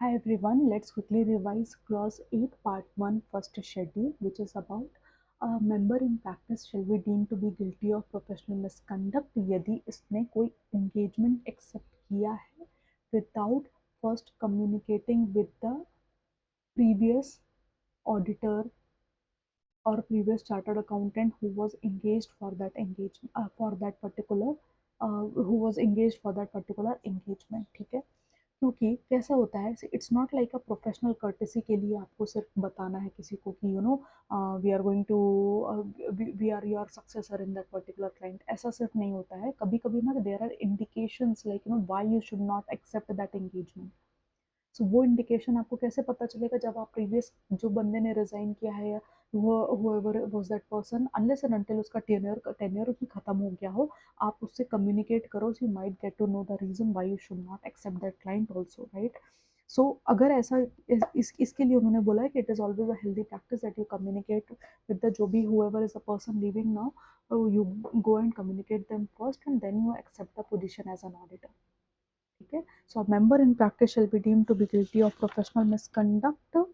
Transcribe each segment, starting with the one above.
Hi everyone, let's quickly revise clause 8 part 1 first schedule, which is about a member in practice shall be deemed to be guilty of professional misconduct यदि इसने कोई engagement accept किया है without first communicating with the previous auditor or previous chartered accountant who was engaged for that engagement who was engaged for that particular engagement. ठीक है, क्योंकि कैसा होता है, it's not like a professional courtesy के लिए आपको सिर्फ बताना है किसी को कि we are going to we are your successor in that particular client, ऐसा सिर्फ नहीं होता है। कभी कभी ना there are indications like why you should not accept that engagement. So वो इंडिकेशन आपको कैसे पता चलेगा, जब आप प्रीवियस जो बंदे ने रिजाइन किया है या whoever was that person, unless and until उसका टेन्योर ही खत्म हो गया हो, आप उससे कम्युनिकेट करो, so you might get to know the reason why you should not accept that client also, right. So अगर ऐसा इसके लिए उन्होंने बोला है कि it is always a healthy practice that you communicate with the जो भी whoever is the person leaving now, you go and communicate them first and then you accept the position as an auditor। ठीक है, so a member in practice shall be deemed to be guilty of professional misconduct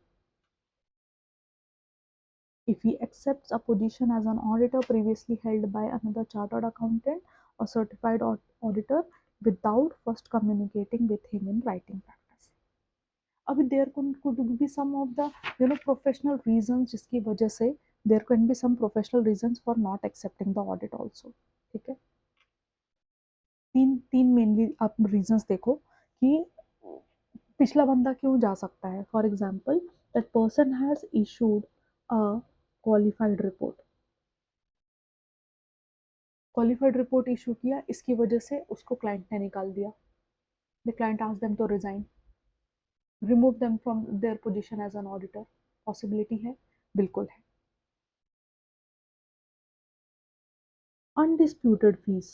if he accepts a position as an auditor previously held by another chartered accountant or certified auditor without first communicating with him in writing practice। अभी there could be some of the professional reasons जिसकी वजह से there can be some professional reasons for not accepting the audit also। ठीक है, तीन तीन mainly आप reasons देखो कि पिछला बंदा क्यों जा सकता है। For example, that person has issued a qualified report, qualified report issue किया, इसकी वजह से उसको क्लाइंट ने निकाल दिया। The client asked them to resign, remove them from their position as an auditor. Possibility है, बिल्कुल है। Undisputed fees,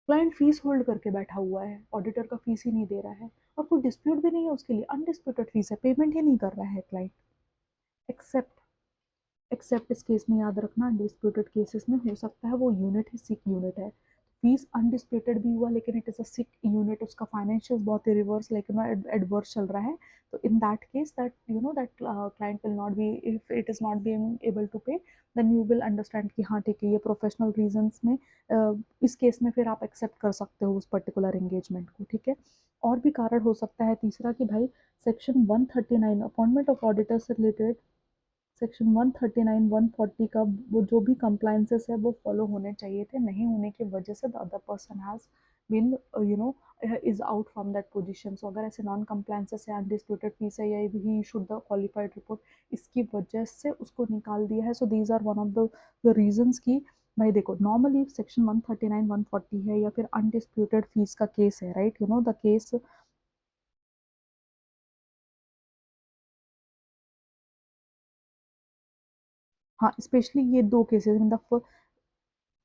client fees hold करके बैठा हुआ है, ऑडिटर का फीस ही नहीं दे रहा है और कोई डिस्प्यूट भी नहीं है उसके लिए, अनडिस्प्यूटेड फीस है, पेमेंट ही नहीं कर रहा है क्लाइंट। एक्सेप्ट, एक्सेप्ट इस केस में याद रखना, डिस्प्यूटेड केसेस में हो सकता है वो यूनिट ही सिक यूनिट है, फीस अनडिस्प्यूटेड भी हुआ लेकिन it is a sick unit, उसका फाइनेंशियल बहुत ही रिवर्स लाइक एडवर्स चल रहा है। तो in that case that that client will not be, if it is not being able to pay, then you will understand कि हाँ ठीक है, ये प्रोफेशनल रीजंस में इस केस में फिर आप एक्सेप्ट कर सकते हो उस पर्टिकुलर एंगेजमेंट को। ठीक है, और भी कारण हो सकता है तीसरा कि भाई सेक्शन 139 अपॉइंटमेंट ऑफ ऑडिटर से रिलेटेड, सेक्शन 139 140 का वो जो भी कंप्लायंसेस है वो फॉलो होने चाहिए थे, नहीं होने की वजह से the other person has been is out from that position. So अगर ऐसे नॉन कंप्लायंसेस है, अनडिस्प्यूटेड फीस है, या he issued the qualified report, इसकी वजह से उसको निकाल दिया है। So these are one of the reasons की भाई देखो, नॉर्मली सेक्शन 139 140 है या फिर अनडिस्प्यूटेड फीस का केस है, राइट, द केस। हाँ, स्पेशली ये दो केसेस मतलब,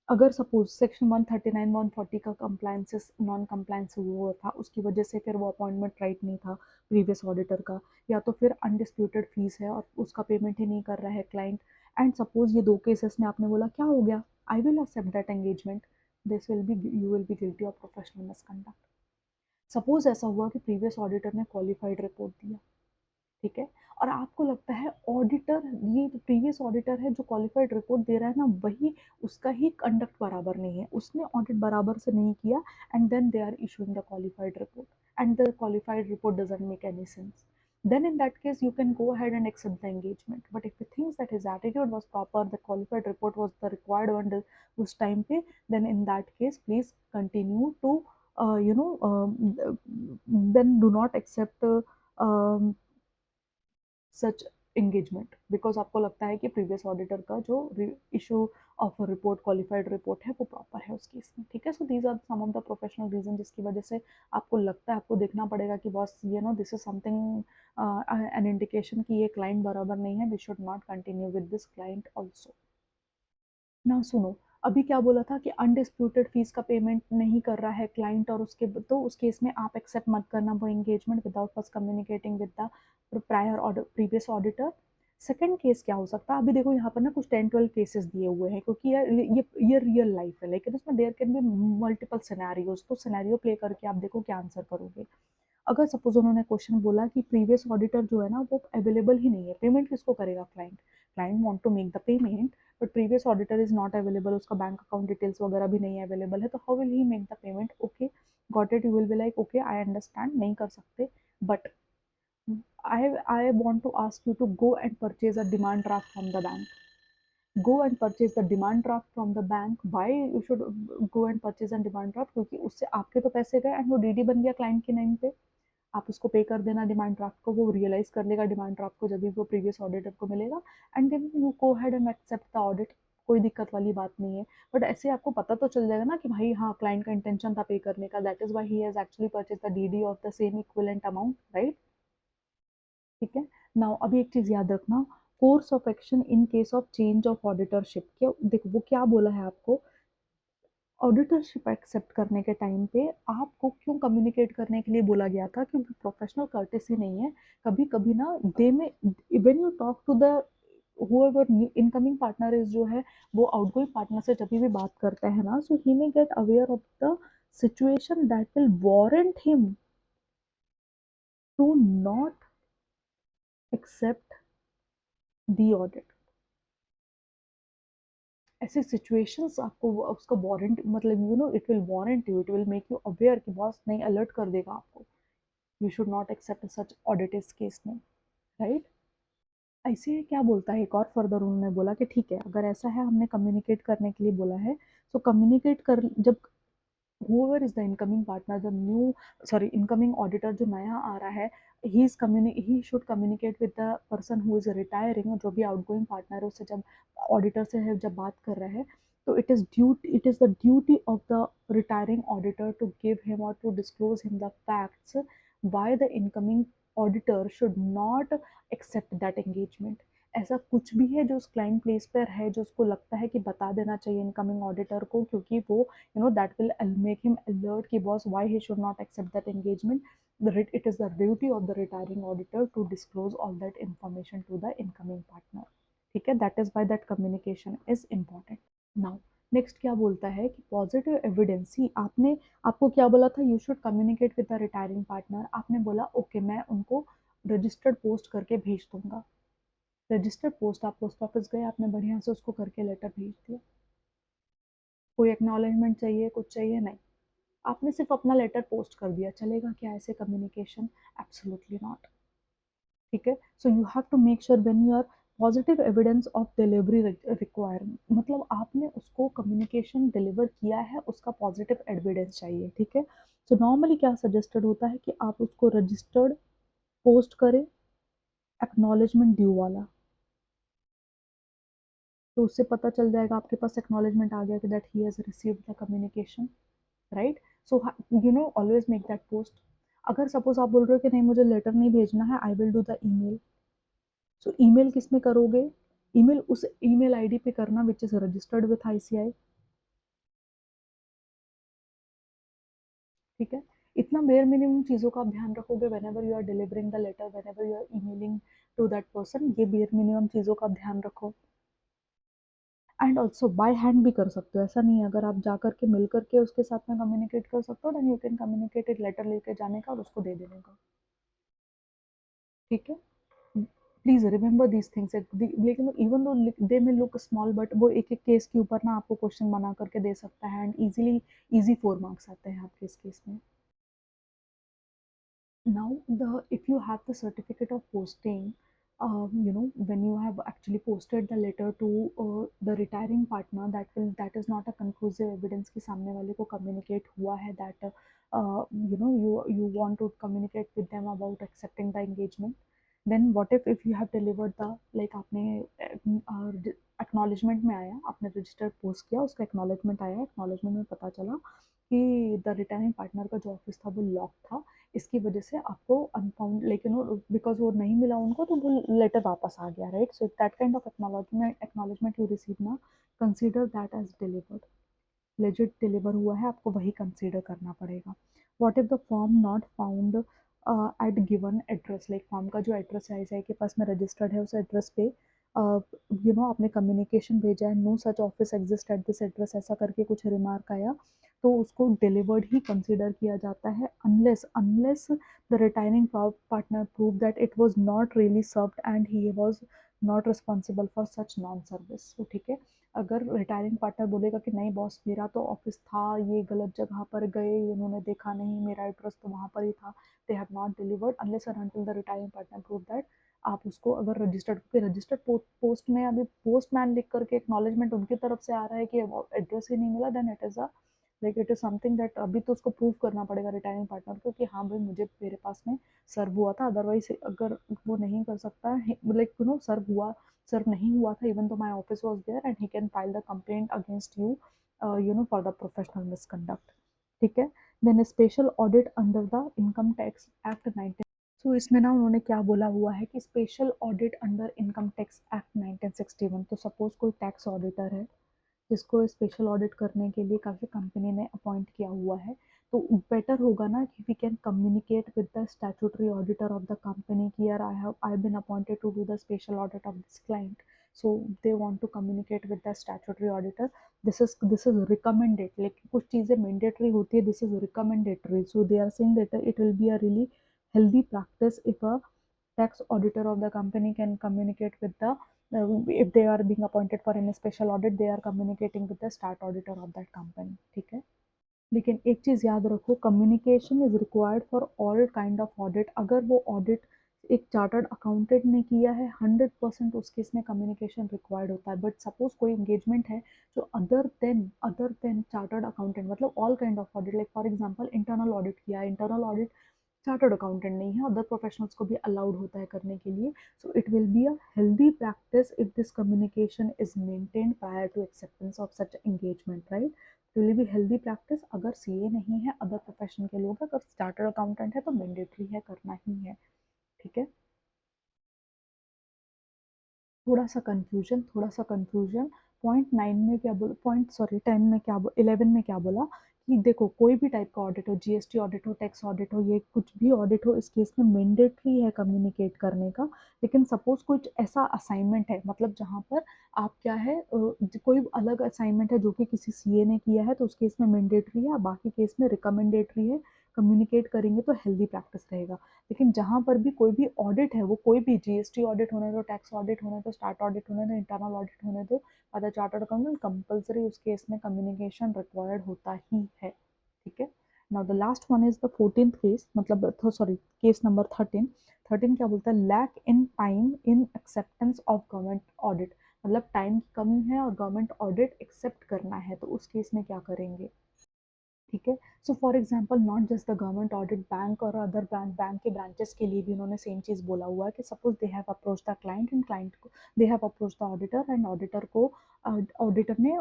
अगर सपोज सेक्शन 139 140 का कंप्लायंसेस नॉन कंप्लायंस हुआ था, उसकी वजह से फिर वो अपॉइंटमेंट राइट नहीं था प्रीवियस ऑडिटर का, या तो फिर अनडिस्प्यूटेड फीस है और उसका पेमेंट ही नहीं कर रहा है क्लाइंट, एंड सपोज ये दो केसेस में आपने बोला क्या हो गया, I will accept that engagement, this will be, you will be guilty of professional misconduct. Suppose ऐसा हुआ कि प्रीवियस ऑडिटर ने क्वालिफाइड रिपोर्ट दिया, ठीक है, और आपको लगता है ऑडिटर, ये प्रीवियस ऑडिटर है जो क्वालिफाइड रिपोर्ट दे रहा है ना, वही उसका ही कंडक्ट बराबर नहीं है, उसने ऑडिट बराबर से नहीं किया, and then they are issuing the qualified report and the qualified report doesn't make any sense, then in that case you can go ahead and accept the engagement। But if you think that his attitude was proper, the qualified report was the required one उस time पे, then in that case please continue to then do not accept such engagement, because आपको लगता है कि previous auditor का जो issue of report qualified report है वो प्रॉपर है उस केस में। ठीक है, so these are some of the professional reason जिसकी वजह से आपको लगता है, आपको देखना पड़ेगा कि boss this is something an indication कि ये क्लाइंट बराबर नहीं है, we should not continue with this client also. ना सुनो, अभी क्या बोला था कि अनडिस्प्यूटेड फीस का पेमेंट नहीं कर रहा है क्लाइंट, और उसके तो उस केस में आप एक्सेप्ट मत करना वो engagement without first communicating with the prior order previous auditor. Second case क्या हो सकता है, अभी देखो यहाँ पर ना कुछ 10-12 केसेस दिए हुए हैं, क्योंकि यार ये रियल लाइफ है, लेकिन उसमें there can be multiple scenarios, तो सिनेरियो प्ले करके आप देखो क्या आंसर करोगे। अगर सपोज उन्होंने क्वेश्चन बोला कि प्रीवियस ऑडिटर जो है ना वो अवेलेबल ही नहीं है, पेमेंट किसको करेगा? Client. Client want to make the payment but previous auditor is not available, उसका बैंक अकाउंट डिटेल्स वगैरह भी नहीं अवेलेबल है, तो how will he make the payment? Okay got it, you will be like okay I understand, नहीं कर सकते, but I want to ask you to go and purchase a demand draft from the bank. Go and purchase the demand draft from the bank. Why you should go and purchase a demand draft? क्योंकि उससे आपके तो पैसे गए and वो DD बन गया client के नाम पे। आप उसको पे कर देना डिमांड ड्राफ्ट को, वो रियलाइज कर लेगा डिमांड ड्राफ्ट को जब भी वो प्रीवियस ऑडिटर को मिलेगा, and then you go ahead and accept the audit. कोई दिक्कत वाली बात नहीं है, बट ऐसे आपको पता तो चल जाएगा ना कि भाई हाँ क्लाइंट का इंटेंशन था पे करने का, that is why he has actually purchase the DD of the same equivalent amount, right? ठीक है। नाउ अभी एक चीज याद रखना, course of action in case of change of auditorship. क्या देखो वो क्या बोला है आपको, ऑडिटरशिप एक्सेप्ट करने के टाइम पे आपको क्यों कम्युनिकेट करने के लिए बोला गया था? क्योंकि प्रोफेशनल कर्टेसी नहीं है। कभी कभी ना दे में when you talk to the whoever incoming partner is जो है वो आउटगोइंग पार्टनर से जब भी बात करता है ना, so he may get aware of the situation that will warrant him to not accept the audit. ऐसे सिचुएशंस आपको उसका वारंट मतलब you know it will warrant you, it will make you aware कि बॉस नहीं alert कर देगा आपको, you should not accept such audit इस केस में, राइट? ऐसे क्या बोलता है एक और फर्दर उन्होंने बोला कि ठीक है अगर ऐसा है हमने कम्युनिकेट करने के लिए बोला है, तो कम्युनिकेट कर जब whoever is the incoming partner, the new sorry incoming auditor जो नया आ रहा है, he should communicate with the person who is retiring, और जो भी outgoing partner है उससे जब auditor से है जब बात कर रहा है, तो it is the duty of the retiring auditor to give him or to disclose him the facts why the incoming auditor should not accept that engagement। ऐसा कुछ भी है जो उस क्लाइंट प्लेस पर है जो उसको लगता है कि बता देना चाहिए इनकमिंग ऑडिटर को, क्योंकि वो that will make him alert कि boss why he should not accept that engagement, it is the duty of the retiring auditor to disclose all that information to the incoming partner। ठीक है, that is why that communication is important। now next क्या बोलता है कि positive evidence ही आपने आपको क्या बोला था, you should communicate with the retiring partner, आपने बोला ओके मैं उनको रजिस्टर्ड पोस्ट करके भेज दूंगा। रजिस्टर्ड पोस्ट, आप पोस्ट ऑफिस गए, आपने बढ़िया से उसको करके लेटर भेज दिया, कोई एक्नॉलेजमेंट चाहिए कुछ चाहिए नहीं, आपने सिर्फ अपना लेटर पोस्ट कर दिया, चलेगा क्या ऐसे कम्युनिकेशन? Absolutely not. ठीक है, so you have to make sure when you are positive evidence of delivery requirement, मतलब आपने उसको कम्युनिकेशन डिलीवर किया है उसका पॉजिटिव एविडेंस चाहिए। ठीक है, सो नॉर्मली क्या सजेस्टेड होता है कि आप उसको रजिस्टर्ड पोस्ट करें एक्नॉलेजमेंट ड्यू वाला, तो उससे पता चल जाएगा आपके पास एक्नॉलेजमेंट आ गया कि that he has received the communication, right? So always make that post. अगर सपोज आप बोल रहे हो कि नहीं मुझे लेटर नहीं भेजना है, I will do the email, so email किस में करोगे? ईमेल उस ईमेल आईडी पे करना which is registered with ICI. ठीक है, इतना बेयर मिनिमम चीज़ों का आप ध्यान रखोगे whenever you are delivering the letter, whenever you are emailing to that person, ये बेयर मिनिमम चीज़ों का आप ध्यान रखो। एंड ऑल्सो बाय हैंड भी कर सकते हो, ऐसा नहीं है, अगर आप जा करके मिल करके उसके साथ में कम्युनिकेट कर सकते हो देन यू कैन कम्युनिकेट एक लेटर लेके जाने का और उसको दे देने का। ठीक है, प्लीज रिमेंबर दीज थिंग्स, लेकिन इवन दो दे में लुक स्मॉल बट वो एक एक केस के ऊपर ना आपको क्वेश्चन बना करके दे सकता है एंड इजीली इजी 4 मार्क्स आते हैं आपके इस केस में। Now, if you have the certificate of posting, when you have actually posted the letter to the retiring partner, that is not a conclusive evidence कि सामने वाले को communicate हुआ है that you want to communicate with them about accepting the engagement. Then what if you have delivered the like आपने acknowledgement में आया, आपने registered post किया, उसका acknowledgement आया, acknowledgement में पता चला कि द रिटायरिंग पार्टनर का जो ऑफिस था वो लॉक था, इसकी वजह से आपको अनफाउंड लेकिन बिकॉज वो नहीं मिला उनको तो वो लेटर वापस आ गया, right? So that kind of acknowledgement you receive ना, consider that as delivered, legit deliver हुआ है, आपको वही कंसीडर करना पड़ेगा। What if the form not found at given address, like form का जो एड्रेस है आईसीआई के पास में रजिस्टर्ड है उस एड्रेस पे आपने कम्युनिकेशन भेजा है, no such office exist at this address, ऐसा करके कुछ रिमार्क आया, तो उसको डिलीवर्ड ही कंसिडर किया जाता है, unless unless the retiring partner prove that it was not really served and he was not responsible for such non service. तो ठीक है, अगर रिटायरिंग पार्टनर बोलेगा कि नहीं बॉस, मेरा तो ऑफिस था, ये गलत जगह पर गए, उन्होंने देखा नहीं, मेरा एड्रेस तो वहाँ पर ही था, they have not delivered unless and until the retiring partner prove that, आप उसको अगर रजिस्टर्ड पोस्ट में अभी पोस्टमैन लिख करके एक्नॉलेजमेंट उनकी तरफ से आ रहा है कि एड्रेस ही नहीं मिला, then it is a like it is something that अभी तो उसको प्रूव करना पड़ेगा रिटायरिंग पार्टनर को कि हाँ भाई मुझे मेरे पास में सर्व हुआ था, अदरवाइज अगर वो नहीं कर सकता, लाइक सर्व नहीं हुआ था, even though my office was there and he can file the complaint against you, for the professional misconduct. ठीक है, then special audit under the income tax act 19। So इसमें ना उन्होंने क्या बोला हुआ है कि special audit under income tax act 1961। तो सपोज कोई टैक्स ऑडिटर है जिसको स्पेशल ऑडिट करने के लिए काफ़ी कंपनी ने अपॉइंट किया हुआ है, तो बेटर होगा ना कि we can communicate with the statutory auditor of the company कि यार I been appointed to do the special audit of this client, so they want to communicate with the statutory auditor, this is recommended, लेकिन कुछ चीज़ें mandatory होती है, this is recommendatory, so they are saying that it will be a really healthy practice if a tax auditor of the company can communicate with the if they are being appointed for any special audit, they are communicating with the stat auditor of that company। ठीक है, लेकिन एक चीज़ याद रखो, communication is required for all kind of audit. अगर वो audit एक chartered accountant ने किया है, 100% उस केस में कम्युनिकेशन रिक्वायर्ड होता है, बट सपोज कोई एंगेजमेंट है जो अदर देन चार्टर्ड अकाउंटेंट, मतलब all kind of audit, like for example internal audit किया है, इंटरनल ऑडिट चार्टर्ड अकाउंटेंट नहीं है, अदर प्रोफेशनल्स को भी अलाउड होता है करने के लिए, so it will be a healthy practice if this communication is maintained prior to acceptance of such engagement, right. It will be healthy practice, अगर सीए नहीं है, अदर प्रोफेशन के लोग, अगर चार्टर्ड अकाउंटेंट है तो मैंडेटरी है, करना ही है। ठीक है, थोड़ा सा कंफ्यूजन। पॉइंट 9 में क्या बोला, पॉइंट सॉरी 10 में क्या 11 में क्या बोला कि देखो कोई भी टाइप का ऑडिट हो, जीएसटी ऑडिट हो, टैक्स ऑडिट हो, ये कुछ भी ऑडिट हो, इस केस में मैंडेटरी है कम्युनिकेट करने का। लेकिन सपोज कुछ ऐसा असाइनमेंट है, मतलब जहाँ पर आप क्या है, कोई अलग असाइनमेंट है जो कि किसी सीए ने किया है, तो उस केस में मैंडेटरी है, बाकी केस में रिकमेंडेटरी है, कम्युनिकेट करेंगे तो हेल्दी प्रैक्टिस रहेगा। लेकिन जहाँ पर भी कोई भी ऑडिट है, वो कोई भी जीएसटी ऑडिट होने दो, टैक्स ऑडिट होने दो, स्टार्ट ऑडिट होने दो, इंटरनल ऑडिट होने दो, अदर चार्टर्ड अकाउंटेंट, कंपलसरी उस केस में कम्युनिकेशन रिक्वायर्ड होता ही है। ठीक है, now the last one is the 14th case, मतलब सॉरी केस नंबर 13। 13 क्या बोलता है, lack in time in acceptance of government audit, मतलब टाइम की कमी है और गवर्नमेंट ऑडिट एक्सेप्ट करना है, तो उस केस में क्या करेंगे। ठीक है, so for example not just the government audit, bank और अदर बैंक के ब्रांचेस के लिए भी उन्होंने सेम चीज़ बोला हुआ है कि suppose they have approach the client and client को, they have approach the auditor and auditor को, ऑडिटर ने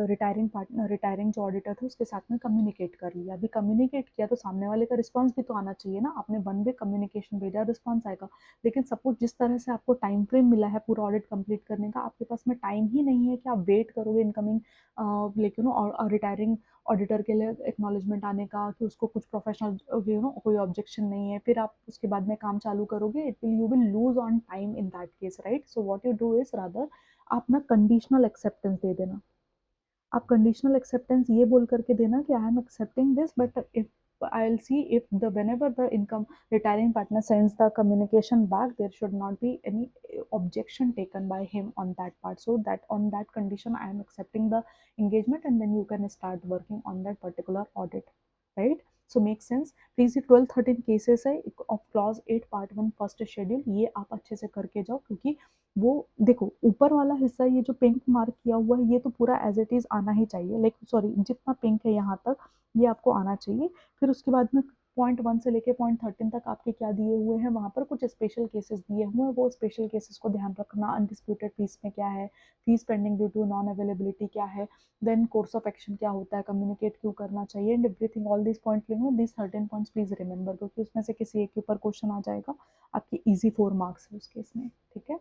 रिटायरिंग पार्टनर, रिटायरिंग जो ऑडिटर थे उसके साथ में कम्युनिकेट कर लिया, अभी कम्युनिकेट किया तो सामने वाले का रिस्पॉन्स भी तो आना चाहिए ना, आपने वन वे कम्युनिकेशन भेजा, रिस्पॉन्स आएगा। लेकिन सपोज जिस तरह से आपको टाइम फ्रेम मिला है पूरा ऑडिट कंप्लीट करने का, आपके पास में टाइम ही नहीं है कि आप वेट करोगे इनकमिंग, लेकिन और रिटायरिंग ऑडिटर के लिए एक्नॉलेजमेंट आने का कि उसको कुछ प्रोफेशनल कोई ऑब्जेक्शन नहीं है, फिर आप उसके बाद में काम चालू करोगे, it will you will lose on time in that case, right. So what you do is rather, आप ना कंडीशनल एक्सेप्टेंस दे देना, आप कंडीशनल एक्सेप्टेंस ये बोल करके देना कि I am accepting this, but if I'll see if the whenever the income retiring partner sends the communication back, there should not be any objection taken by him on that part, so that on that condition I am accepting the engagement, and then you can start working on that particular audit, right। so make sense, please ये 12-13 cases है of clause 8 part 1 first schedule, ये आप अच्छे से करके जाओ, क्योंकि वो देखो ऊपर वाला हिस्सा ये जो पिंक मार्क किया हुआ है ये तो पूरा एज इट इज आना ही चाहिए, लाइक सॉरी जितना पिंक है यहाँ तक ये आपको आना चाहिए। फिर उसके बाद में पॉइंट 1 से लेके पॉइंट 13 तक आपके क्या दिए हुए हैं, वहाँ पर कुछ स्पेशल केसेस दिए हुए हैं, वो स्पेशल केसेस को ध्यान रखना, अनडिस्प्यूटेड फीस में क्या है, fees pending due to non availability क्या है, देन कोर्स ऑफ एक्शन क्या होता है, कम्युनिकेट क्यों करना चाहिए, and everything, all this point लिखना, दिस 13 पॉइंट्स प्लीज रिमेंबर, क्योंकि उसमें से किसी एक के ऊपर क्वेश्चन आ जाएगा, आपकी इजी 4 मार्क्स है उस केस में। ठीक है।